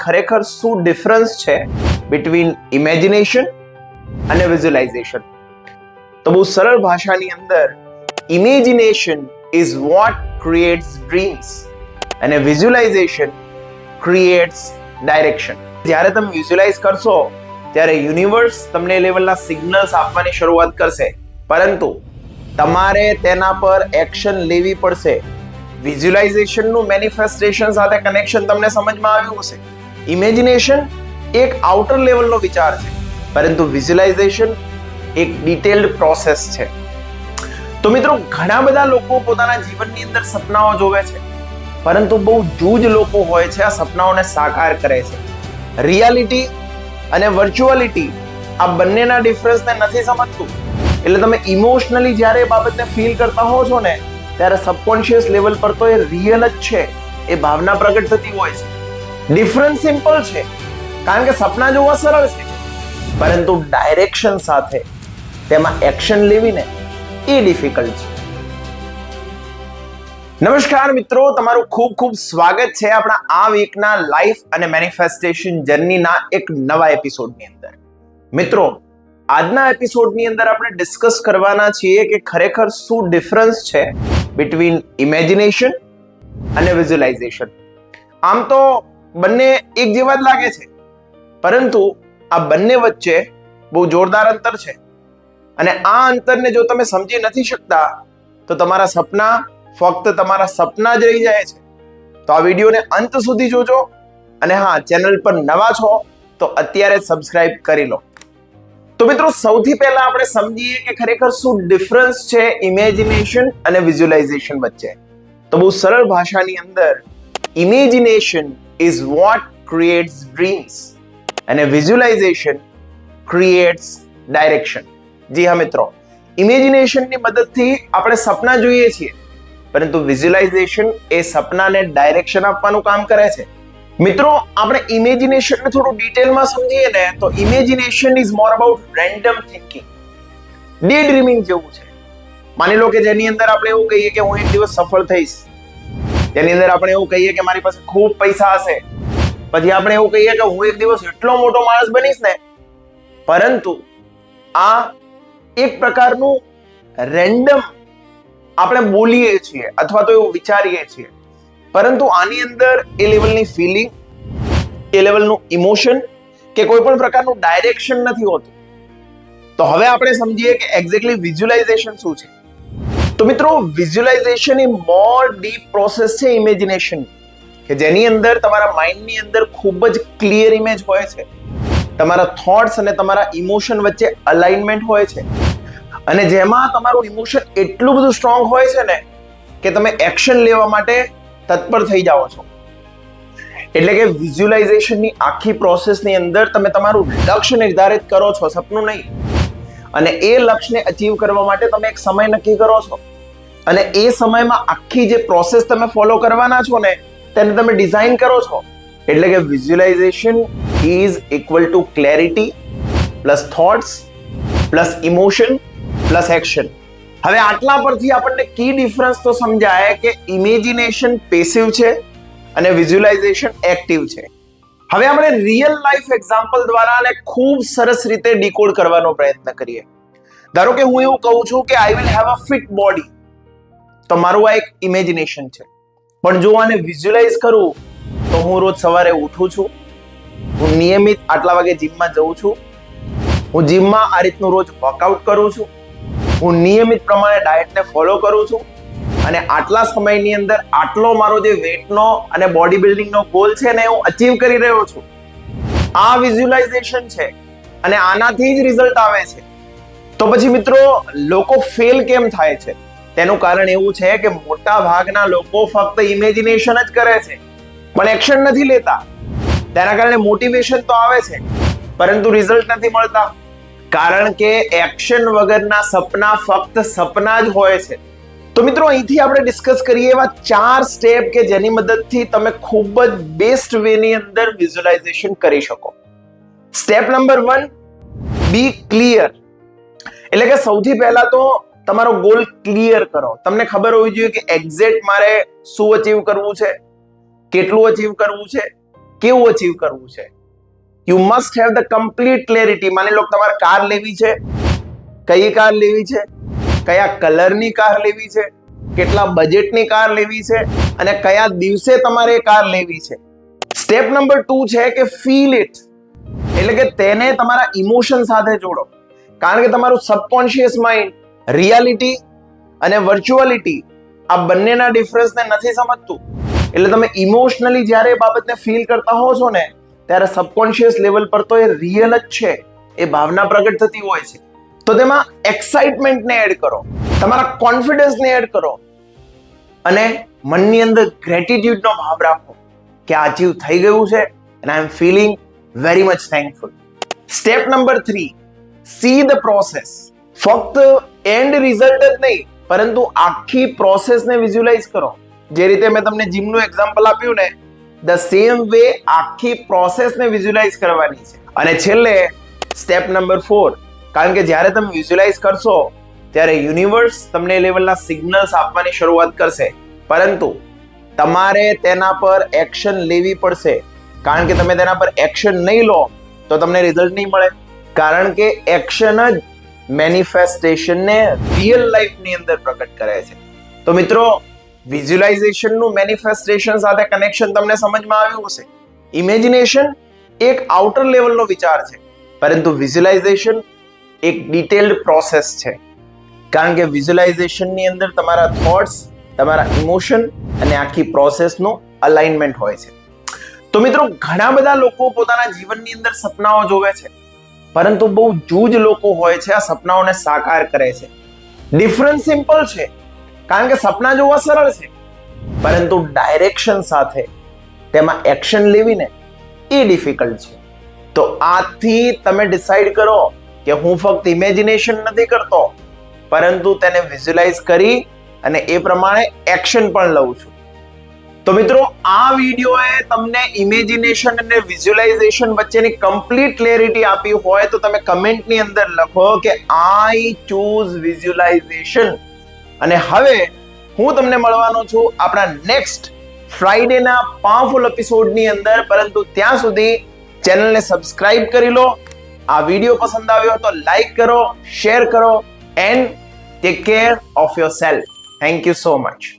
ખરેખર શું ડિફરન્સ છે બિટવીન ઇમેજિનેશન અને વિઝ્યુલાઇઝેશન. તો બહુ સરળ ભાષાની અંદર imagination is what creates dreams અને વિઝ્યુલાઇઝેશન ક્રિએટ્સ ડાયરેક્શન. જ્યારે તમે વિઝ્યુલાઇઝ કરશો ત્યારે યુનિવર્સ તમને લેવલના સિગ્નલ્સ આપવાની શરૂઆત કરશે, પરંતુ તમારે તેના પર એક્શન લેવી પડશે. વિઝ્યુલાઇઝેશનનું મેનિફેસ્ટેશન સાથે કનેક્શન તમને સમજમાં આવ્યું હશે. ઇમેજિનેશન એક આઉટર લેવલનો વિચાર છે, પરંતુ વિઝ્યુલાઇઝેશન એક ડિટેલ્ડ પ્રોસેસ છે. તો મિત્રો, ઘણા બધા લોકો પોતાના જીવનની અંદર સપનાઓ જોવે છે, પરંતુ બહુ જૂજ લોકો હોય છે આ સપનાઓને સાકાર કરે છે. રિયાલિટી અને વર્ચ્યુઅલિટી આ બંનેના ડિફરન્સને નથી સમજતું. એટલે તમે ઇમોશનલી જ્યારે એ બાબતને ફીલ કરતા હો છો ને, ત્યારે સબકોન્શિયસ લેવલ પર તો એ રિયલ જ છે, એ ભાવના પ્રગટ થતી હોય છે. ડિફરન્સ સિમ્પલ છે, કારણ કે સપના જોવા સરળ છે, પરંતુ ડાયરેક્શન સાથે તેમાં એક્શન લેવીને એ ડિફિકલ્ટ છે. નમસ્કાર મિત્રો, તમારું ખૂબ ખૂબ સ્વાગત છે આપણા આ વીકના લાઈફ અને મેનિફેસ્ટેશન જર્નીના એક નવા એપિસોડની અંદર. મિત્રો, આજના એપિસોડની અંદર આપણે ડિસ્કસ કરવાના છીએ કે ખરેખર શું ડિફરન્સ છે બિટવીન ઇમેજિનેશન અને વિઝ્યુલાઇઝેશન. આમ તો બંને એક જેવા જ લાગે છે, પરંતુ આ બંને વચ્ચે બહુ જોરદાર અંતર છે. અને આ અંતરને જો તમે સમજી નથી શકતા તો તમારા સપના ફક્ત તમારા સપના જ રહી જાય છે. તો આ વિડીયોને અંત સુધી જોજો, અને હા, ચેનલ પર નવા છો તો અત્યારે સબસ્ક્રાઇબ કરી લો. તો મિત્રો, સૌથી પહેલા આપણે સમજીએ કે ખરેખર શું ડિફરન્સ છે ઇમેજિનેશન અને વિઝ્યુલાઇઝેશન વચ્ચે. તો બહુ સરળ ભાષાની અંદર imagination is what creates dreams અને વિઝ્યુલાઇઝેશન ક્રિએટ્સ ડાયરેક્શન. જી હા મિત્રો, ઇમેજિનેશનની મદદથી આપણે સપના જોઈએ છીએ, પરંતુ વિઝ્યુલાઇઝેશન એ સપનાને ડાયરેક્શન આપવાનું કામ કરે છે. મિત્રો, આપણે ઇમેજિનેશનને થોડું ડિટેલમાં સમજીએ ને, તો imagination is more about random thinking, day dreaming જેવું છે. માની લો કે જેની અંદર આપણે એવું કહીએ કે હું એક દિવસ સફળ થઈશ, જેની અંદર આપણે એવું કહીએ કે મારી પાસે ખૂબ પૈસા હશે, પછી આપણે એવું કહીએ કે હું એક દિવસ એટલો મોટો માણસ બનીશ ને. પરંતુ આ એક પ્રકારનું રેન્ડમ આપણે બોલીએ છીએ અથવા તો એવું વિચારીએ છીએ, પરંતુ આની અંદર એ લેવલની ફિલિંગ, એ લેવલનું ઇમોશન કે કોઈ પણ પ્રકારનું ડાયરેક્શન નથી હોતું. તો હવે આપણે સમજીએ કે એક્ઝેક્ટલી વિઝ્યુલાઇઝેશન શું છે. તો મિત્રો, વિઝ્યુલાઇઝેશન એ મોર ડીપ પ્રોસેસ છે ઇમેજિનેશન, કે જેની અંદર તમારા માઇન્ડની અંદર ખૂબ જ ક્લિયર ઇમેજ હોય છે, તમારા થોટ્સ અને તમારા ઇમોશન વચ્ચે અલાઇનમેન્ટ હોય છે, અને જેમાં તમારું ઇમોશન એટલું બધું સ્ટ્રોંગ હોય છે ને કે તમે એક્શન લેવા માટે તત્પર થઈ જાઓ છો. એટલે કે વિઝ્યુલાઇઝેશનની આખી પ્રોસેસની અંદર તમે તમારું લક્ષ્ય નિર્ધારિત કરો છો, સપનું નહીં, અને એ લક્ષ્યને અચીવ કરવા માટે તમે એક સમય નક્કી કરો છો, અને એ સમયમાં આખી જે પ્રોસેસ તમે ફોલો કરવાના છો ને તેને તમે ડિઝાઇન કરો છો. એટલે કે visualisation is equal to clarity plus thoughts plus emotion plus action. હવે આટલા પરથી આપણને કી ડિફરન્સ તો સમજાય કે ઇમેજિનેશન પેસિવ છે અને વિઝ્યુલાઇઝેશન એક્ટિવ છે. હવે આપણે રિયલ લાઈફ એક્ઝામ્પલ દ્વારા આને ખૂબ સરસ રીતે ડીકોડ કરવાનો પ્રયત્ન કરીએ. ધારો કે હું એવું કહું છું કે I will have a fit body, તો મારું આ એક ઇમેજિનેશન છે. પણ જો આને વિઝ્યુલાઇઝ કરું તો હું રોજ સવારે ઉઠું છું, હું નિયમિત આટલા વાગે જીમમાં જઉં છું, હું જીમમાં આ રીતનું રોજ વર્કઆઉટ કરું છું, હું નિયમિત પ્રમાણે ડાયટને ફોલો કરું છું, અને આટલા સમયની અંદર આટલો મારો જે વેટનો અને બોડી બિલ્ડિંગનો ગોલ છે ને હું અચીવ કરી રહ્યો છું. આ વિઝ્યુલાઇઝેશન છે, અને આનાથી જ રિઝલ્ટ આવે છે. તો પછી મિત્રો, લોકો ફેલ કેમ થાય છે? તેનું કારણ એવું છે કે મોટા ભાગના લોકો ફક્ત ઇમેજિનેશન જ કરે છે, પણ એક્શન નથી લેતા. તેના કારણે મોટિવેશન તો આવે છે, પરંતુ રિઝલ્ટ નથી મળતા, કારણ કે એક્શન વગરના સપના ફક્ત સપના જ હોય છે. તો મિત્રો, અહીંથી આપણે ડિસ્કસ કરીએ એવા 4 સ્ટેપ કે જેની મદદથી તમે ખૂબ જ બેસ્ટ વેની અંદર વિઝ્યુલાઇઝેશન કરી શકો. સ્ટેપ નંબર 1, બી ક્લિયર. એટલે કે સૌથી પહેલા તો તમારો ગોલ ક્લિયર કરો. તમને ખબર હોવી જોઈએ કે એક્ઝેક્ટ મારે શું અચીવ કરવું છે, કેટલું અચીવ કરવું છે, કેવું અચીવ કરવું છે. You must have the complete clarity. માની લો તમારે કાર લેવી છે, કઈ કાર લેવી છે, કયા કલરની કાર લેવી છે, કેટલા બજેટની કાર લેવી છે અને કયા દિવસે તમારે એ કાર લેવી છે. સ્ટેપ નંબર 2 છે કે ફીલ ઇટ, એટલે કે તેને તમારા ઇમોશન સાથે જોડો. કારણ કે તમારું સબકોન્શિયસ માઇન્ડ રિયાલિટી અને વર્ચ્યુઅલિટી આ બંનેના ડિફરન્સને નથી સમજતું. એટલે તમે ઇમોશનલી જ્યારે એ બાબતને ફીલ કરતા હો છો ને, ત્યારે સબકોન્શિયસ લેવલ પર તો એ રિયલ જ છે, એ ભાવના પ્રગટ થતી હોય છે. તો તેમાં એક્સાઇટમેન્ટને એડ કરો, તમારા કોન્ફિડન્સને એડ કરો અને મનની અંદર ગ્રેટિટ્યુડનો ભાવ રાખો કે આ અચીવ થઈ ગયું છે and I am feeling very much thankful. Step number 3, see the process. ફક્ત એન્ડ રિઝલ્ટ જ નહીં, પરંતુ આખી પ્રોસેસને વિઝ્યુઅલાઇઝ કરો. જે રીતે મેં તમને જીમનું એક્ઝામ્પલ આપ્યું ને, ધ સેમ વે આખી પ્રોસેસને વિઝ્યુઅલાઇઝ કરવાની છે. અને છેલ્લે સ્ટેપ નંબર 4, કારણ કે જ્યારે તમે વિઝ્યુઅલાઇઝ કરશો ત્યારે યુનિવર્સ તમને લેવલના સિગ્નલ્સ આપવાની શરૂઆત કરશે, પરંતુ તમારે તેના પર એક્શન લેવી પડશે. કારણ કે તમે તેના પર એક્શન નહીં લો તો તમને રિઝલ્ટ નહીં મળે. કારણ કે એક્શન જ મેનિફેસ્ટેશનને રિયલ લાઈફની અંદર પ્રગટ કરે છે. તો મિત્રો, વિઝ્યુઅલાઇઝેશનનું મેનિફેસ્ટેશન સાથે કનેક્શન તમને સમજમાં આવ્યું હશે. ઇમેજિનેશન એક આઉટર લેવલનો વિચાર છે, પરંતુ વિઝ્યુઅલાઇઝેશન એક ડિટેલ્ડ પ્રોસેસ છે. કારણ કે વિઝ્યુઅલાઇઝેશનની અંદર તમારા થોટ્સ, તમારા ઇમોશન અને આખી પ્રોસેસનું અલાઇનમેન્ટ હોય છે. તો મિત્રો, ઘણા બધા લોકો પોતાના જીવનની અંદર સપનાઓ જોવે છે, પરંતુ બહુ જૂજ લોકો હોય છે આ સપનાઓને સાકાર કરે છે. ડિફરન્સ સિમ્પલ છે, કારણ કે સપના જોવા સરળ છે, પરંતુ ડાયરેક્શન સાથે તેમાં એક્શન લેવીને એ ડિફિકલ્ટ છે. તો આથી તમે ડિસાઈડ કરો કે હું ફક્ત ઇમેજિનેશન નથી કરતો, પરંતુ તેને વિઝ્યુઅલાઇઝ કરી અને એ પ્રમાણે એક્શન પણ લઉં છું. તો મિત્રો, આ વિડીયોએ તમને ઇમેજિનેશન અને વિઝ્યુઅલાઇઝેશન વચ્ચેની કમ્પ્લીટ ક્લેરિટી આપી હોય તો તમે કમેન્ટની અંદર લખો કે આઈ ચૂઝ વિઝ્યુઅલાઇઝેશન. અને હવે હું તમને મળવાનો છું આપણા નેક્સ્ટ ફ્રાઈડેના પાવરફુલ એપિસોડની અંદર. પરંતુ ત્યાં સુધી ચેનલને સબસ્ક્રાઇબ કરી લો. આ વિડીયો પસંદ આવ્યો તો લાઈક કરો, શેર કરો and take care of yourself. Thank you so much.